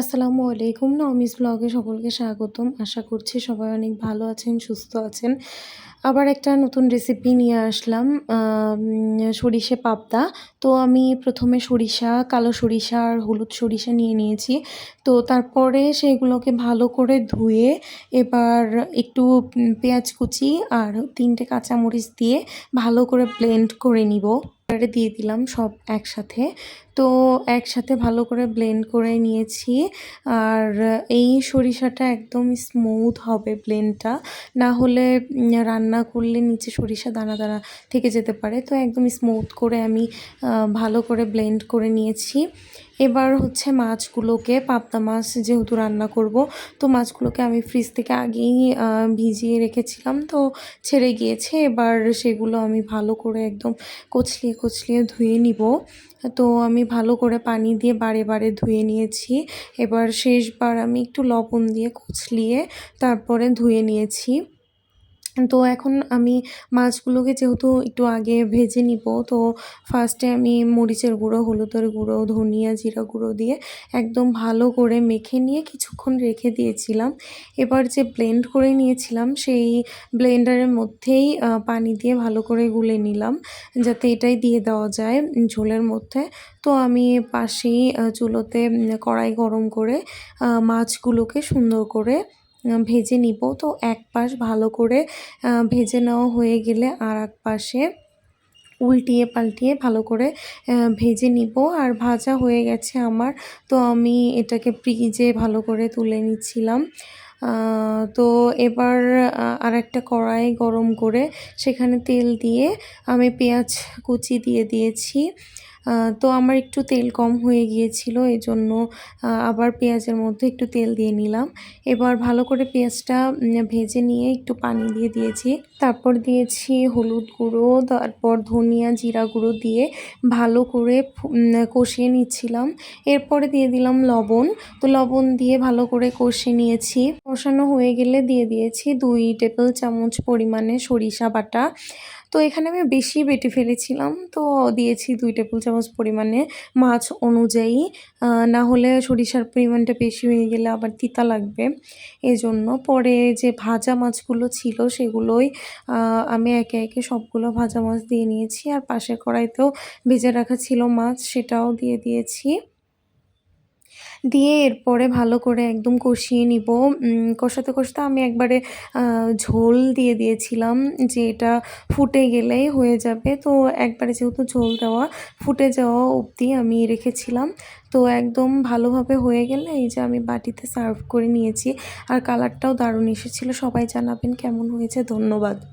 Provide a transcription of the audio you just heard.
আসসালামু আলাইকুম। নমিস ব্লগে সকলকে স্বাগতম। আশা করছি সবাই অনেক ভালো আছেন, সুস্থ আছেন। আবার একটা নতুন রেসিপি নিয়ে আসলাম, সরিষে পাবদা। তো আমি প্রথমে সরিষা, কালো সরিষা আর হলুদ সরিষা নিয়ে নিয়েছি। তো তারপরে সেগুলোকে ভালো করে ধুয়ে এবার একটু পেঁয়াজ কুচি আর ৩ টে কাঁচামরিচ দিয়ে ভালো করে ব্লেন্ড করে নিব। এবারে দিয়ে দিলাম সব একসাথে। তো একসাথে ভালো করে ব্লেন্ড করে নিয়েছি। আর এই সরিষাটা একদম স্মুথ হবে ব্লেন্ডটা, না হলে রান্না করলে নিচে সরিষা দানা দানা থেকে যেতে পারে। তো একদম স্মুথ করে আমি ভালো করে ব্লেন্ড করে নিয়েছি। এবার হচ্ছে মাছগুলোকে, পাবদা মাছ যেহেতু রান্না করব, তো মাছগুলোকে আমি ফ্রিজ থেকে আগেই ভিজিয়ে রেখেছিলাম, তো ছেড়ে গিয়েছে। এবার সেগুলো আমি ভালো করে একদম কচলিয়ে কচলিয়ে ধুয়ে নিব। তো আমি ভালো করে পানি দিয়ে বারে বারে ধুয়ে নিয়েছি। এবার শেষবার আমি একটু লবণ দিয়ে কচলিয়ে তারপরে ধুয়ে নিয়েছি। তো এখন আমি মাছগুলোকে যেহেতু একটু আগে ভেজে নিব, তো ফার্স্টে আমি মরিচের গুঁড়ো, হলুদের গুঁড়ো, ধনিয়া, জিরা গুঁড়ো দিয়ে একদম ভালো করে মেখে নিয়ে কিছুক্ষণ রেখে দিয়েছিলাম। এবার যে ব্লেন্ড করে নিয়েছিলাম সেই ব্লেন্ডারের মধ্যেই পানি দিয়ে ভালো করে গুলে নিলাম, যাতে এটাই দিয়ে দেওয়া যায় ঝোলের মধ্যে। তো আমি পাশেই চুলোতে কড়াই গরম করে মাছগুলোকে সুন্দর করে ভেজে নিব। তো এক পাশ ভালো করে ভেজে নেওয়া হয়ে গেলে আর এক পাশে উল্টিয়ে পাল্টিয়ে ভালো করে ভেজে নিব। আর ভাজা হয়ে গেছে আমার, তো আমি এটাকে ফ্রিজে ভালো করে তুলে নিচ্ছিলাম। তো এবার আরেকটা কড়াই গরম করে সেখানে তেল দিয়ে আমি পেঁয়াজ কুচি দিয়ে দিয়েছি। তো আমার একটু তেল কম হয়ে গিয়েছিল, এজন্য আবার পেঁয়াজের মধ্যে একটু তেল দিয়ে নিলাম। এবার ভালো করে পেঁয়াজটা ভেজে নিয়ে একটু পানি দিয়ে দিয়েছি। তারপর দিয়েছি হলুদ গুঁড়ো, তারপর ধনিয়া, জিরা গুঁড়ো দিয়ে ভালো করে কষিয়ে নিচ্ছিলাম। এরপরে দিয়ে দিলাম লবণ। তো লবণ দিয়ে ভালো করে কষিয়ে নিয়েছি। কষানো হয়ে গেলে দিয়ে দিয়েছি 2 টেবিল চামচ পরিমাণে সরিষা বাটা। তো এখানে আমি বেশি বেটে ফেলেছিলাম, তো দিয়েছি 2 টেবিল চামচ পরিমাণে মাছ অনুযায়ী। না হলে সরিষার পরিমাণটা বেশি হয়ে গেলে আবার তিতা লাগবে। এজন্য পরে যে ভাজা মাছগুলো ছিল সেগুলোই আমি একে একে সবগুলো ভাজা মাছ দিয়ে নিয়েছি। আর পাশের কড়াইতেও ভেজে রাখা ছিল মাছ, সেটাও দিয়ে দিয়েছি। দিয়ে এরপরে ভালো করে একদম কষিয়ে নিব। কষাতে কষাতে আমি একবারে ঝোল দিয়ে দিয়েছিলাম, যে এটা ফুটে গেলেই হয়ে যাবে। তো একবারে যেহেতু ঝোল দেওয়া, ফুটে যাওয়া অবধি আমি রেখেছিলাম। তো একদম ভালোভাবে হয়ে গেলে এই যে আমি বাটিতে সার্ভ করে নিয়েছি। আর কালারটাও দারুণ এসেছিলো। সবাই জানাবেন কেমন হয়েছে। ধন্যবাদ।